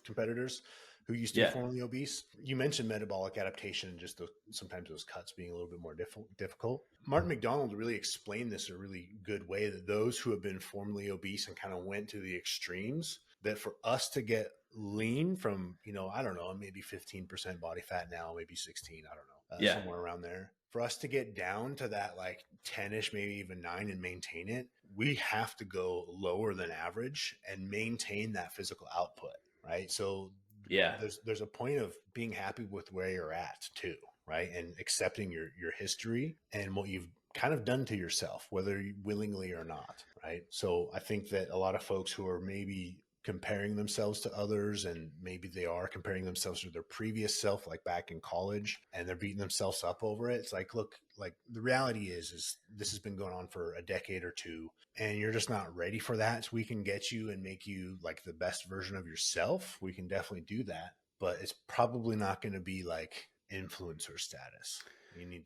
competitors who used to be formerly obese. You mentioned metabolic adaptation and just sometimes those cuts being a little bit more difficult. Martin McDonald really explained this in a really good way, that those who have been formerly obese and kind of went to the extremes, that for us to get lean from, I don't know, maybe 15% body fat now, maybe 16, I don't know, somewhere around there. For us to get down to that like 10-ish, maybe even 9 and maintain it, we have to go lower than average and maintain that physical output, right? So there's a point of being happy with where you're at too, right? And accepting your history and what you've kind of done to yourself, whether you willingly or not, right? So I think that a lot of folks who are maybe comparing themselves to others, and maybe they are comparing themselves to their previous self, like back in college, and they're beating themselves up over it. It's like, look, like the reality is this has been going on for a decade or two, and you're just not ready for that. So we can get you and make you like the best version of yourself. We can definitely do that, but it's probably not going to be like influencer status.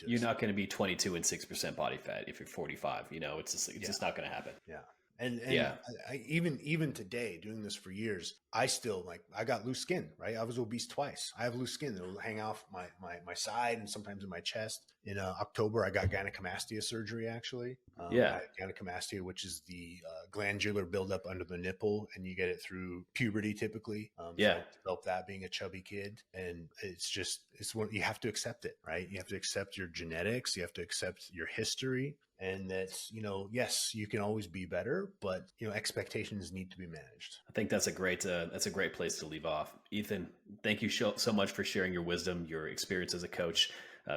You're not going to be 22 and 6% body fat if you're 45. It's just not going to happen. Yeah. And I, even today, doing this for years, I still I got loose skin, right? I was obese twice. I have loose skin that will hang off my side and sometimes in my chest. In October, I got gynecomastia surgery, actually. Gynecomastia, which is the glandular buildup under the nipple, and you get it through puberty typically. So I developed that being a chubby kid. And it's what you have to accept it, right? You have to accept your genetics. You have to accept your history. And that's, yes, you can always be better, but expectations need to be managed. I think that's a great place to leave off. Ethan, thank you so much for sharing your wisdom, your experience as a coach.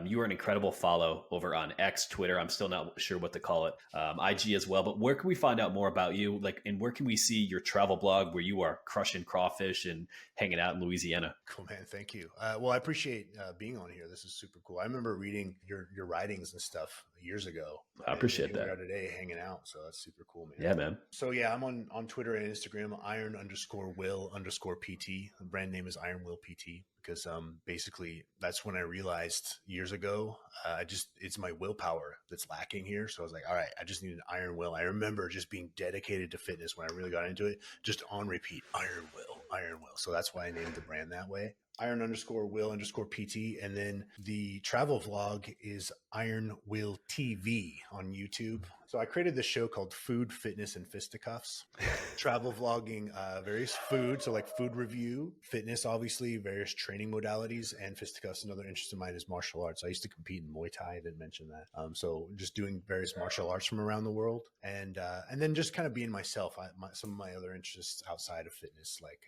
You are an incredible follow over on X, Twitter. I'm still not sure what to call it. IG as well. But where can we find out more about you? And where can we see your travel blog where you are crushing crawfish and hanging out in Louisiana? Cool, man. Thank you. Well, I appreciate being on here. This is super cool. I remember reading your writings and stuff years ago. I appreciate that. We are today hanging out. So that's super cool, man. Yeah, man. So yeah, I'm on Twitter and Instagram, iron_will_PT. The brand name is Iron Will PT. Because basically that's when I realized years ago, it's my willpower that's lacking here. So I was like, all right, I just need an iron will. I remember just being dedicated to fitness when I really got into it, just on repeat, iron will, iron will. So that's why I named the brand that way. Iron_will_PT. And then the travel vlog is Iron Will TV on YouTube. So I created this show called Food, Fitness, and Fisticuffs. Travel vlogging various food, so like food review, fitness, obviously, various training modalities, and fisticuffs. Another interest of mine is martial arts. I used to compete in Muay Thai. I didn't mention that. So just doing various martial arts from around the world, and then just kind of being myself. Some of my other interests outside of fitness, like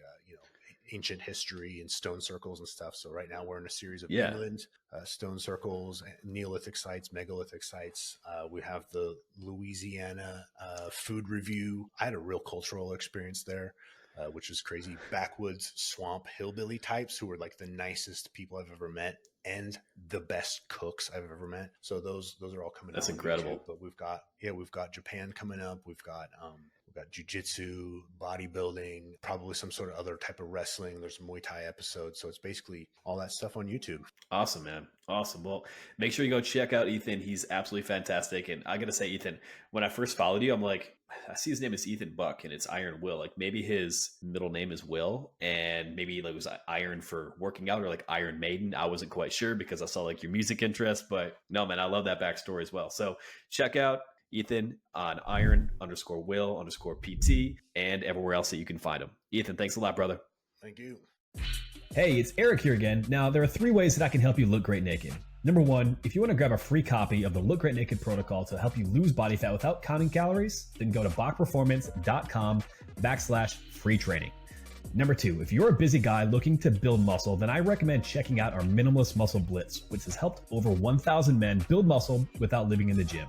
ancient history and stone circles and stuff. So right now we're in a series of England, stone circles, Neolithic sites, megalithic sites. We have the Louisiana food review. I had a real cultural experience there, which is crazy. Backwoods, swamp, hillbilly types who were like the nicest people I've ever met and the best cooks I've ever met. So those are all coming. That's incredible. YouTube. But we've got Japan coming up. We've got jiu-jitsu, bodybuilding, probably some sort of other type of wrestling. There's Muay Thai episodes. So it's basically all that stuff on YouTube. Awesome, man. Awesome. Well, make sure you go check out Ethan. He's absolutely fantastic. And I got to say, Ethan, when I first followed you, I'm like, I see his name is Ethan Buck and it's Iron Will. Like maybe his middle name is Will and maybe it was Iron for working out or like Iron Maiden. I wasn't quite sure because I saw like your music interest, but no, man, I love that backstory as well. So check out Ethan on iron_will_PT and everywhere else that you can find him. Ethan, thanks a lot, brother. Thank you. Hey, it's Eric here again. Now, there are 3 ways that I can help you look great naked. Number 1, if you want to grab a free copy of the Look Great Naked protocol to help you lose body fat without counting calories, then go to bachperformance.com/free training. Number 2, if you're a busy guy looking to build muscle, then I recommend checking out our Minimalist Muscle Blitz, which has helped over 1,000 men build muscle without living in the gym.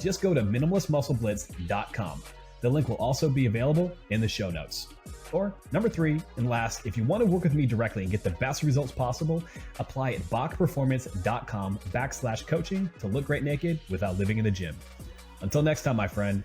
Just go to minimalistmuscleblitz.com. The link will also be available in the show notes. Or number 3 and last, if you want to work with me directly and get the best results possible, apply at bachperformance.com/coaching to look great naked without living in the gym. Until next time, my friend.